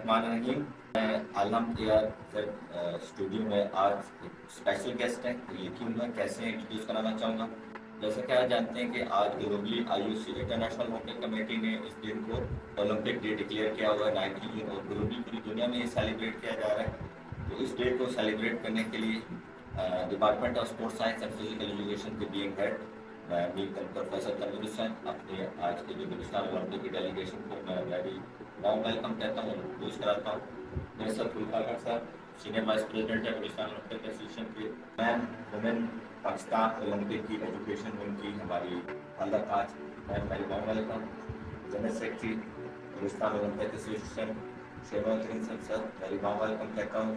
बिस्मिल्लाहिर्रहमानिर्रहीम। मैं आलम ARZ studio में आज एक स्पेशल गेस्ट हैं, लिखी हुआ कैसे इंट्रोड्यूस कराना चाहूँगा। जैसा कि आप जानते हैं कि आज globally IOC international Olympic committee ने इस दिन को ओलंपिक डे डिक्लेयर किया हुआ है 9 जून, और ग्लोबली पूरी दुनिया में ये सेलिब्रेट किया जा रहा है। तो इस डे को सेलिब्रेट करने के लिए department of sports science and physical education के बीइंग हेड मैं प्रोफेसर तनवीर हुसैन अपने आज के जो हिंदुस्तान ओलंपिक की डेलीगेशन को मैं वेरी वार्म वेलकम कहता हूँ, इंट्रोड्यूस कराता हूँ। मेरे साथ गुलफाकर साहब, सीनियर वाइस प्रेसिडेंट है हिंदुस्तान ओलंपिक एसोसिएशन के। मैम वुमेन पाकिस्तान ओलंपिक की एजुकेशन उनकी हमारी Khalda Taj, ma'am very warm welcome. General secretary Hindustan Olympic association Sherwan Tareen sir, very warm welcome कहता हूँ।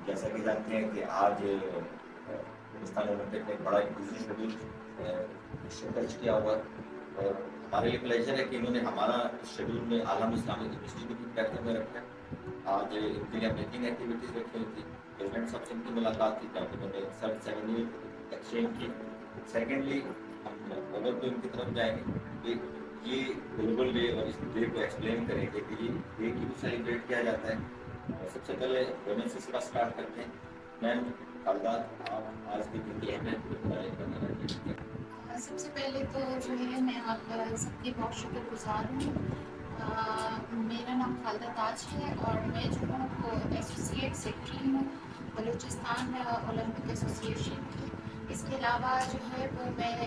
जैसा कि जानते हैं कि आज हिंदुस्तान ओलंपिक में बड़ा बिजी शेड्यूल दर्ज किया हुआ है, और हमारे लिए प्लेजर है कि इन्होंने हमारा शेड्यूल में आलम इस्लामिक यूनिवर्सिटी को भी प्लेटफॉर्म में रखा है। आज इनके लिए मीटिंग एक्टिविटीज़ रखी हुई थी, प्रेसिडेंट साहब से इनकी मुलाकात थी, जहाँ उन्होंने सब सेरेमनी एक्सचेंज की। सेकेंडली हम ओवर टू इनकी तरफ जाएंगे कि ये ग्लोबल डे और इस डे को एक्सप्लेन करेंगे कि ये डे क्यों सेलिब्रेट किया जाता है। सबसे पहले वुमेन से स्टार्ट करते हैं। मैम खालदा, आप आज की दिन की अहमियत सबसे पहले तो जो है मैं आप सबकी बहुत शुक्रगुजार हूँ। मेरा नाम खालदा ताज है और मैं जो हूँ वो एसोसिएट सेक्रेटरी हूँ बलूचिस्तान ओलंपिक एसोसिएशन की। इसके अलावा जो है वो मैं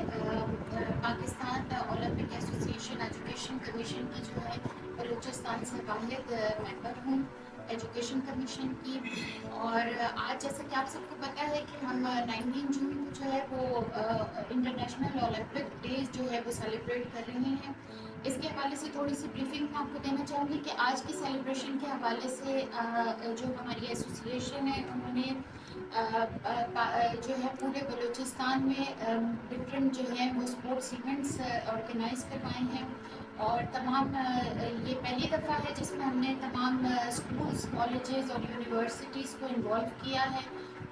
Pakistan Olympic association education commission की जो है बलूचिस्तान से वाहिद मेंबर हूँ एजुकेशन कमीशन की। और आज जैसा कि आप सबको पता है कि हम 19 जून को जो है वो इंटरनेशनल ओलंपिक डेज जो है वो सेलिब्रेट कर रहे हैं। इसके हवाले से थोड़ी सी ब्रीफिंग मैं आपको देना चाहूँगी कि आज की सेलिब्रेशन के हवाले से जो हमारी एसोसिएशन है उन्होंने जो है पूरे बलूचिस्तान में डिफरेंट जो है वो स्पोर्ट्स इवेंट्स ऑर्गेनाइज करवाए हैं। और तमाम ये पहली दफ़ा है जिसमें हमने तमाम स्कूल्स, कॉलेजेस और यूनिवर्सिटीज़ को इन्वॉल्व किया है।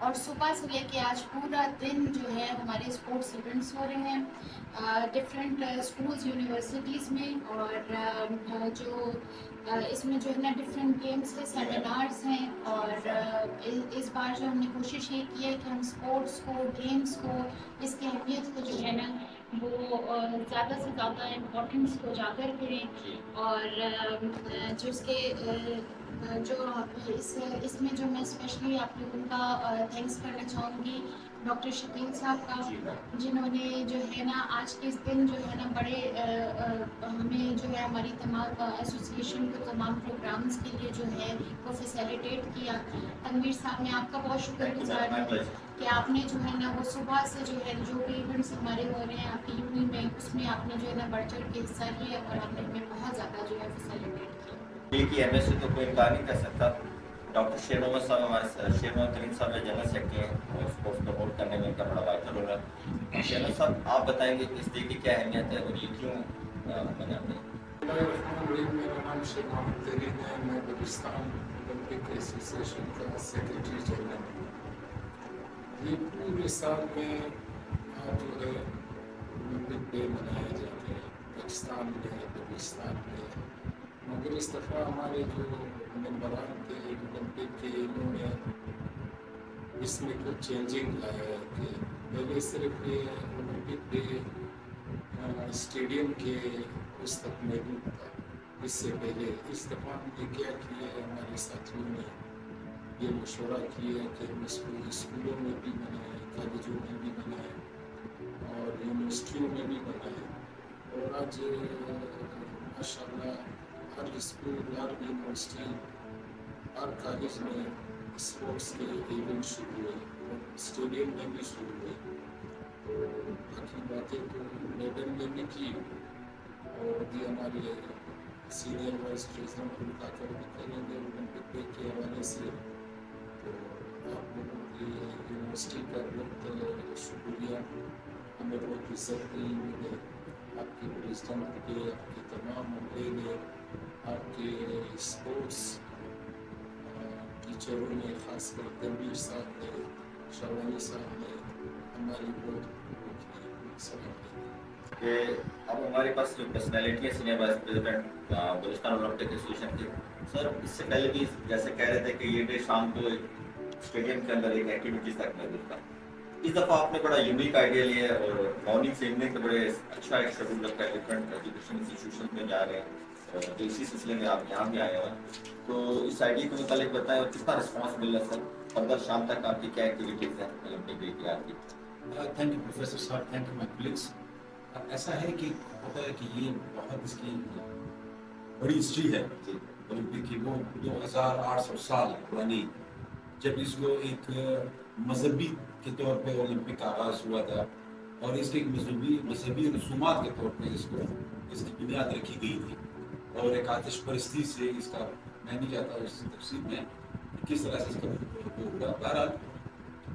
और सुबह से लेके आज पूरा दिन जो है हमारे स्पोर्ट्स इवेंट्स हो रहे हैं डिफरेंट स्कूल्स, यूनिवर्सिटीज़ में। और जो इसमें जो है ना डिफरेंट गेम्स है, सेमिनार्स हैं। और इस बार जो हमने कोशिश ये की है कि हम स्पोर्ट्स को, गेम्स को, इसकी अहमियत को जो है ना वो ज़्यादा से ज़्यादा इम्पोर्टेंस को उजागर करें। और जो इसके जो इसमें जो मैं स्पेशली आप लोगों का थैंक्स करना चाहूँगी डॉक्टर शकील साहब का, जिन्होंने जो है ना आज के इस दिन जो है ना बड़े हमें जो है हमारी तमाम एसोसिएशन को तमाम प्रोग्राम्स के लिए जो है वो फैसिलिटेट किया। तनवीर साहब, मैं आपका बहुत शुक्रगुजार हूँ कि आपने जो है ना वो सुबह से जो है जो भी इवेंट्स हमारे हो रहे हैं आपकी यूनियन में, उसमें आपने जो है ना बढ़ चढ़ के हिस्सा लिया और आपने हमें बहुत ज़्यादा जो है फैसिलिटेट किया। की एमएस से तो कोई इनकार नहीं कर सकता। डॉक्टर शेर मोहम्मद साहब, हमारे शेर मोहम्मद तरीन साहब जनरल सेक्रेटरी हैं, स्पोर्ट्स प्रमोट करने में इनका बड़ा वाइटल रोल है। शेर साहब, आप बताएंगे कि इस डे की क्या अहमियत है और ये क्यों मनाते हैं? मेरा नाम शेर मोहम्मद तरीन है, मैं बलूचिस्तान ओलंपिक एसोसिएशन का सेक्रेटरी जनरल हूँ। ये पूरे साल में जो है ओलंपिक डे मनाए जाते हैं पाकिस्तान में, बलूचिस्तान में। मगर इस दफ़ा हमारे जो मेम्बरान थे ओलंपिक के, इन्होंने इसमें कुछ चेंजिंग लाया है कि पहले सिर्फ ये ओलंपिक डे स्टेडियम के उस तक महदूद था। इससे पहले इस दफ़ा हमने क्या किया है, हमारे साथियों ने ये मशवरा किया कि हम इसको स्कूलों में भी बनाएं, कॉलेजों में भी बनाएं और यूनिवर्सिटियों में भी बनाएं। और आज माशाल्लाह हर स्कूल, हर यूनिवर्सिटी, हर कॉलेज में स्पोर्ट्स के इवेंट शुरू हुए और स्टेडियम में भी शुरू हुए। तो बाकी बातें तो मैडम ने भी की और भी हमारे सीनियर वाइस प्रेसिडेंट उनका कर भी करेंगे ओलंपिक डे के हवाले से। तो आप लोगों की यूनिवर्सिटी का बहुत शुक्रिया, हमें बहुत इज्जत दी मिले आपके प्रेसिडेंट के, आपके तमाम अमले ने, आपके स्पोर्ट्स टीचरों ने, खासकर तनवीर साहब ने, शावानी साहब ने हमारी बहुत सलाह दी। کہ اب ہمارے پاس جو پرسنالٹی ہے senior vice president Balochistan Olympic association کے سر، اس سے پہلے بھی جیسے کہہ رہے تھے کہ یہ ڈے شام کو اسٹیڈیم کے اندر ایک ایکٹیویٹیز تک محدود تھا. اس دفعہ آپ نے بڑا یونیک آئیڈیا لیا ہے اور مارننگ سے ایوننگ کا بڑے اچھا ایک شیڈول رکھا ہے. ڈفرینٹ ایجوکیشن انسٹیٹیوشن میں جا رہے ہیں تو اسی سلسلے میں آپ یہاں بھی آئے ہوئے ہیں. تو اس آئیڈیا کے متعلق بتائیں اور کتنا رسپانس مل رہا ہے سر، اور کل شام تک آپ کی کیا ایکٹیویٹیز ہیں اولمپک ڈے کی آپ کی؟ تھینک یو پروفیسر صاحب، تھینک یو مائی کلیگس. ایسا ہے کہ ہوتا ہے کہ یہ بہت اس کی بڑی ہسٹری ہے اولمپک کی. وہ 2800 سال پرانی، جب اس کو ایک مذہبی کے طور پہ اولمپک کا آغاز ہوا تھا اور اس کے ایک مذہبی رسومات کے طور پہ اس کی بنیاد رکھی گئی تھی اور ایک آتش پرستی سے اس کا، میں نہیں چاہتا اس تفصیل میں کس طرح سے اس کا وہ ہوا. بہرحال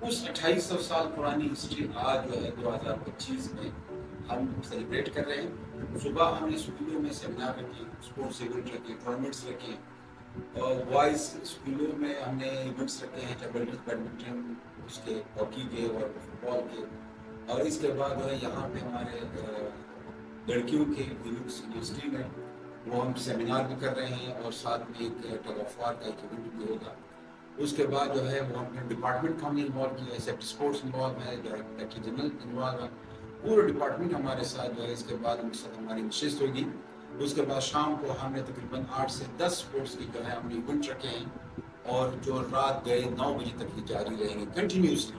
اس 2800 سال پرانی ہسٹری آج جو ہے 2025 میں ہم سیلیبریٹ کر رہے ہیں. صبح ہم نے اسکولوں میں سیمینار رکھے، اسپورٹس ایونٹ رکھے، ٹورنامنٹس رکھے، اور بوائز اسکولوں میں ہم نے ایونٹس رکھے ہیں بیڈمنٹن، اس کے ہاکی کے اور فٹ بال کے. اور اس کے بعد جو ہے یہاں پہ ہمارے لڑکیوں کے یونیورسٹی میں وہ ہم سیمینار بھی کر رہے ہیں اور ساتھ میں ایک ٹگ آف وار کا ایک ایونٹ بھی ہوگا. اس کے بعد جو ہے وہ ہم نے ڈپارٹمنٹ کو ہم نے انوالو کیا ہے، سیفٹی اسپورٹس انوالو ہے، ڈائریکٹر جنرل انوالو ہے، پورا ڈپارٹمنٹ ہمارے ساتھ جو ہے. اس کے بعد ان کے ساتھ ہماری نشست ہوگی. اس کے بعد شام کو ہم نے تقریباً 8 سے 10 اسپورٹس کی جو ہے ہم نے ایونٹ رکھے ہیں اور جو رات گئے 9 بجے تک یہ جاری رہیں گے کنٹینیوسلی.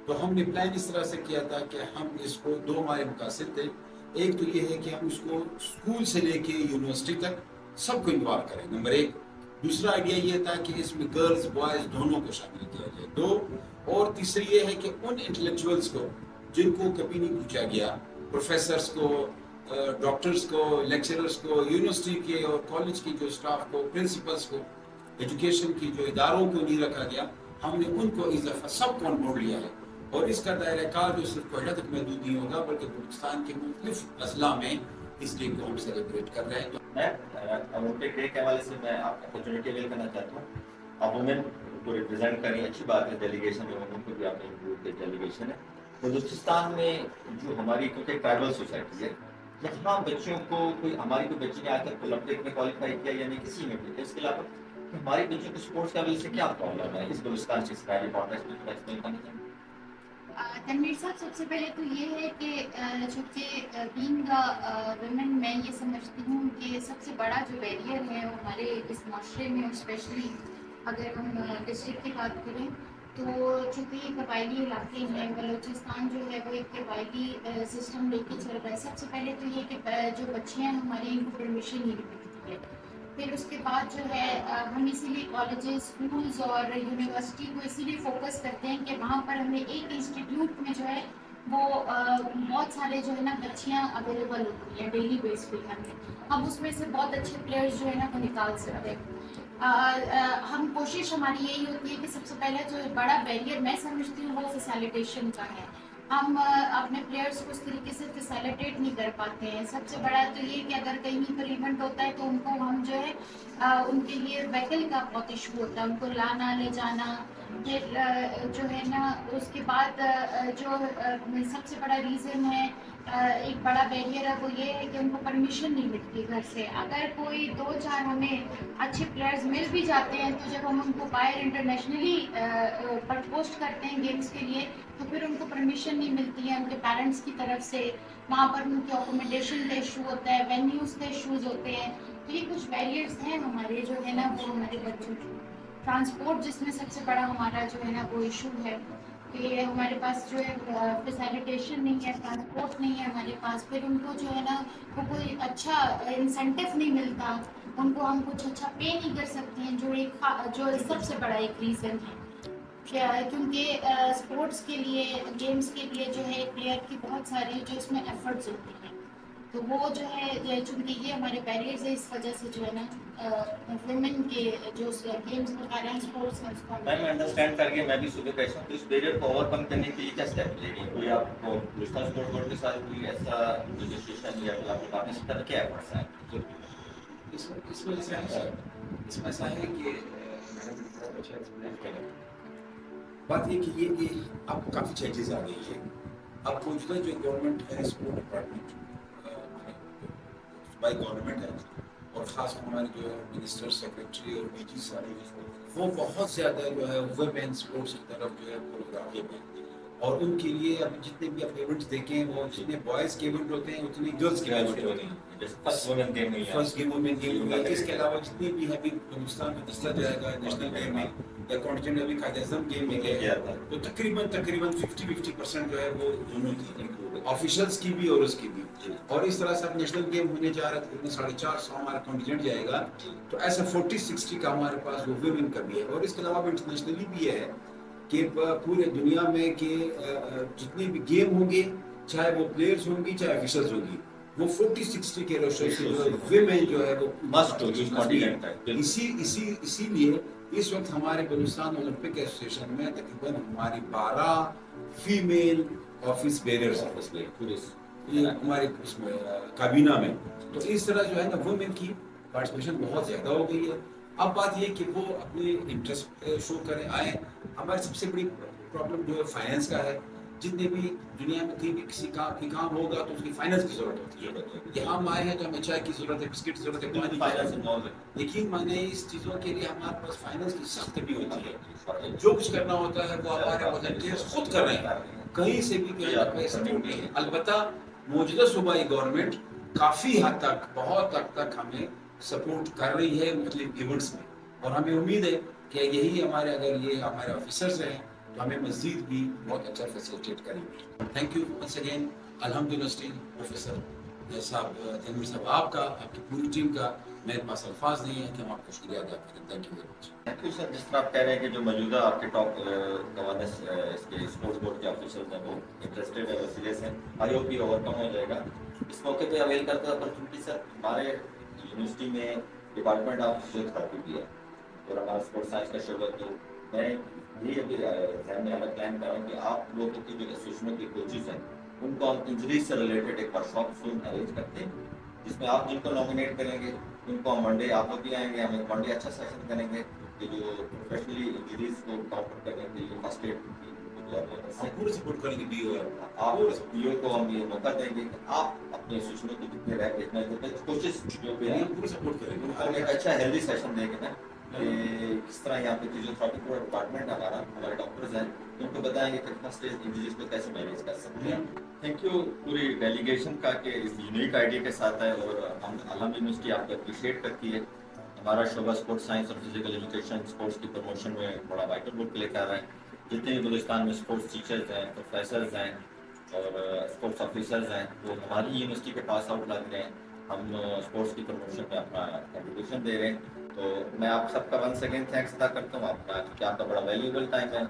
تو ہم نے پلان اس طرح سے کیا تھا کہ ہم اس کو 2 ہمارے مقاصد تھے. ایک تو یہ ہے کہ ہم اس کو اسکول سے لے کے یونیورسٹی تک سب کو انوالو کریں، نمبر 1. دوسرا آئیڈیا یہ تھا کہ اس میں گرلز بوائز دونوں کو شامل کیا جائے. 2 اور تیسری یہ ہے کہ ان انٹلیکچوئلس کو جن کو کبھی نہیں پوچھا گیا، پروفیسرز کو، ڈاکٹرز کو، لیکچررز کو، یونیورسٹی کے اور کالج کی جو اسٹاف کو، پرنسپلز کو، ایجوکیشن کی جو اداروں کو نہیں رکھا گیا، ہم نے ان کو اس دفعہ سب کو آن بورڈ لیا ہے. اور اس کا دائرہ کار جو صرف کوئٹہ تک محدود نہیں ہوگا بلکہ بلوچستان کے مختلف اضلاع میں اس ڈے کو ہم سیلیبریٹ کر رہے ہیں. میں اولمپک ڈے کے حوالے سے میں آپ کو اپرچونیٹی اویل کرنا چاہتا ہوں. آپ وومن کو ریپرزینٹ کریں، اچھی بات ہے. ڈیلیگیشن جو وومن کو بھی آپ نے انکلوڈ کیا ڈیلیگیشن ہے. بلوچستان میں جو ہماری کیونکہ ٹرائبل سوسائٹی ہے، یہاں بچوں کو کوئی، ہماری کوئی بچی نے آج تک اولمپک میں کوالیفائی کیا یا نہیں، کسی میں بھی. اس کے علاوہ ہماری بچوں کو اسپورٹس کے حوالے سے کیا پرابلم ہے اس بلوچستان کے اسرائیلی کانٹیکس میں، تھوڑا ایکسپلین کرنا چاہیں گے؟ تنویر صاحب، سب سے پہلے تو یہ ہے کہ چونکہ بینگ ویمن میں یہ سمجھتی ہوں کہ سب سے بڑا جو بیریئر ہے وہ ہمارے اس معاشرے میں، اسپیشلی اگر ہم ڈسٹرکٹ کی بات کریں تو چونکہ یہ قبائلی علاقے ہیں، بلوچستان جو ہے وہ ایک قبائلی سسٹم لے کے چل رہا ہے. سب سے پہلے تو یہ کہ جو بچیاں ہیں ہماری، ان کو پرمیشن نہیں ملتی ہے. پھر اس کے بعد جو ہے ہم اسی لیے کالجز، اسکولز اور یونیورسٹی کو اسی لیے فوکس کرتے ہیں کہ وہاں پر ہمیں ایک انسٹیٹیوٹ میں جو ہے وہ بہت سارے جو ہے نا بچیاں اویلیبل ہوتی ہیں ڈیلی بیس پہ. ہم اس میں سے بہت اچھے پلیئرز جو ہے نا وہ نکال سکتے ہیں. ہم کوشش ہماری یہی ہوتی ہے کہ سب سے پہلے جو بڑا بیریئر میں سمجھتی ہوں وہ فیسیلیٹیشن کا ہے. ہم اپنے پلیئرس کو اس طریقے سے فیسیلیٹیٹ نہیں کر پاتے ہیں. سب سے بڑا تو یہ کہ اگر کہیں پر ایونٹ ہوتا ہے تو ان کو ہم جو ہے ان کے لیے ویکل کا بہت ایشو ہوتا ہے، ان کو لانا لے جانا. پھر جو ہے نا اس کے بعد جو سب سے بڑا ریزن ہے، ایک بڑا بیریئر ہے، وہ یہ ہے کہ ان کو پرمیشن نہیں ملتی گھر سے. اگر کوئی 2-4 ہمیں اچھے پلیئرز مل بھی جاتے ہیں تو جب ہم ان کو باہر انٹرنیشنلی پوسٹ کرتے ہیں گیمز کے لیے تو پھر ان کو پرمیشن نہیں ملتی ہے ان کے پیرنٹس کی طرف سے. وہاں پر ان کے اکوموڈیشن کا ایشو ہوتا ہے، وینیوز کے ایشوز ہوتے ہیں. تو یہ کچھ بیریئرز ہیں ہمارے جو ہے نا وہ ہمارے بچوں کی. ٹرانسپورٹ جس میں سب سے بڑا ہمارا جو ہے نا وہ ایشو ہے کہ ہمارے پاس جو ہے فیسیلیٹیشن نہیں ہے، ٹرانسپورٹ نہیں ہے ہمارے پاس. پھر ان کو جو ہے نا وہ کوئی اچھا انسینٹیو نہیں ملتا، ان کو ہم کچھ اچھا پے نہیں کر سکتے ہیں، جو سب سے بڑا ایک ریزن ہے. کیونکہ اسپورٹس کے لیے، گیمز کے لیے جو ہے پلیئر کی بہت ساری جو اس میں ایفرٹس ہوتے ہیں، تو وہ جو ہے چونکہ یہ ہمارے بیریئرز ہیں، اس وجہ سے جو ہے نا ویمن کے جو گیمز وغیرہ ہیں، اسپورٹس ہیں، اس کو میں انڈرسٹینڈ کر کے میں بھی صبح کہتا ہوں کہ اس بیریئر کو اوور کم کرنے کے لیے کیا اسٹیپ لے گی؟ کوئی آپ کو بلوچستان اسپورٹ بورڈ کے ساتھ کوئی ایسا رجسٹریشن یا آپ نے طرح کیا ایفرٹس ہیں؟ اس میں ایسا ہے کہ اچھا ایکسپلین کریں. بات یہ کہ یہ اب کافی چینجز آ گئی ہے. اب موجودہ جو گورنمنٹ ہے اسپورٹ ڈپارٹمنٹ، बाई गवर्नमेंट है, और ख़ास हमारे जो है मिनिस्टर, सेक्रेटरी और डीजी साहब, वो बहुत ज़्यादा जो है वुमेन स्पोर्ट्स की तरफ जो है प्रोग्राम है। और उनके लिए अभी जितने भी आप इवेंट्स देखें, वो जितने बॉयज़ के इवेंट होते हैं उतने गर्ल्स के इवेंट होते हैं। जैसे फर्स्ट वुमेन गेम हुई है, फर्स्ट गेम वुमेन गेम हुई है, इसके अलावा जितने भी अभी हिंदुस्तान में दस्ता जाएगा नेशनल गेम में या कॉन्टिनेंट अभी कायद-ए-आज़म गेम में गया, तो तकरीबन 50% जो है वो दोनों की, ऑफिशियल्स की भी और उसकी भी। और इस तरह से अब नेशनल गेम होने जा रहा है, 450 हमारा कॉन्टिनेंट जाएगा, तो ऐसा 40-60 का हमारे पास वो वुमेन का भी है। और इसके अलावा इंटरनेशनली भी है कि पूरे दुनिया में कि जितने भी गेम होंगे, चाहे वो प्लेयर्स होंगी चाहे ऑफिसर्स होंगी, वो 40-60 के रेशो से जो विमेन जो है वो मस्ट हो। इसीलिए इस वक्त हमारे बलूचिस्तान ओलंपिक एसोसिएशन में तकरीबन हमारी 12 फीमेल ऑफिस बेयरर्स हैं ये हमारे उसमें काबीना में। तो इस तरह जो है ना वुमेन की पार्टिसिपेशन बहुत ज़्यादा हो गई है। अब बात ये कि वो अपने इंटरेस्ट शो करें, आए। हमारी सबसे बड़ी प्रॉब्लम जो है फाइनेंस का है। जितने भी दुनिया में कहीं भी किसी काम होगा तो उसकी फाइनेंस की जरूरत होती है। यहाँ हम आए हैं तो हमें चाय की जरूरत है, बिस्किट की जरूरत है, पानी की जरूरत है। यकीन माने इस चीज़ों के लिए हमारे पास फाइनेंस की सख्त भी होती है। जो कुछ करना होता है वो हमारे वॉलंटियर्स खुद कर रहे हैं, कहीं से भी कोई सपोर्ट नहीं है। अलबत्ता मौजूदा सूबाई गवर्नमेंट काफ़ी हद तक, बहुत हद तक हमें सपोर्ट कर रही है मुख्तलिफ इवेंट्स में, और हमें उम्मीद है कि यही हमारे, अगर ये हमारे ऑफिसर्स हैं तो हमें मज़ीद भी बहुत अच्छा फैसिलिटेट करेंगे। थैंक यू वंस अगेन अल्हम्दुलिल्लाह प्रोफेसर साहब, तनवीर साहब, आपका, आपकी पूरी टीम का मेरे पास अल्फाज नहीं है कि हम आपको शुक्रिया अदा करें। Thank you very much. Thank you sir. जिस तरह आप कह रहे हैं कि जो मौजूदा आपके टॉप गवर्नेंस इसके स्पोर्ट्स बोर्ड के ऑफिसर्स हैं वो इंटरेस्टेड है, वो सीरियस हैं, आई होप ये ओवरकम हो जाएगा। इस मौके पे अवेल करते हैं अपॉर्चुनिटी सर, हमारे यूनिवर्सिटी में डिपार्टमेंट ऑफ फिजियोथेरेपी भी है और हमारा स्पोर्ट्स साइंस का शोबा, तो मैं यही अभी ध्यान में अलग प्लान कर रहा हूँ कि आप लोगों की जो एसोसिएशनों के कोचेज हैं उनको हम इंजरीज से रिलेटेड एक वर्कशॉप सून अरेंज करते हैं, जिसमें आप जिनको नॉमिनेट करेंगे उनको हम मंडे, आप लोग भी आएंगे, हम मंडे अच्छा सेशन करेंगे कि जो प्रोफेशनली इंजरीज को काउंटर करने के लिए फर्स्ट एड हम पूरे सपोर्ट करेंगे बीओ आप बीओ को हम ये मौका देंगे कि आप अपने एसोसिएशनों को जितने रह के इतना कोशिश जो भी है पूरे सपोर्ट करेंगे। हम एक अच्छा हेल्दी सेशन देंगे ना कि किस तरह यहाँ पे फिजियोथेरेपी पूरा डिपार्टमेंट हमारा, हमारे डॉक्टर्स हैं, उनको बताएंगे कि फर्स्ट स्टेज इंजरीज को कैसे मैनेज कर सकते हैं। थैंक यू पूरी डेलीगेशन का कि इस यूनिक आइडिया के साथ है, और हम अलहम यूनिवर्सिटी आपको अप्रिशिएट करती है। हमारा शोबा स्पोर्ट्स साइंस और फिजिकल एजुकेशन स्पोर्ट्स की प्रमोशन में बड़ा वाइटल रोल प्ले कर रहा है। जितने भी बलूचिस्तान में स्पोर्ट्स टीचर्स हैं, प्रोफेसर्स हैं और स्पोर्ट्स ऑफिसर्स हैं, वो हमारी यूनिवर्सिटी के पास आउट लग रहे हैं। हम स्पोर्ट्स की प्रमोशन में अपना कंट्रीब्यूशन दे रहे हैं। तो मैं आप सबका वंस अगेन थैंक्स अदा करता हूँ आपका, क्योंकि आपका बड़ा वैल्यूएबल टाइम है।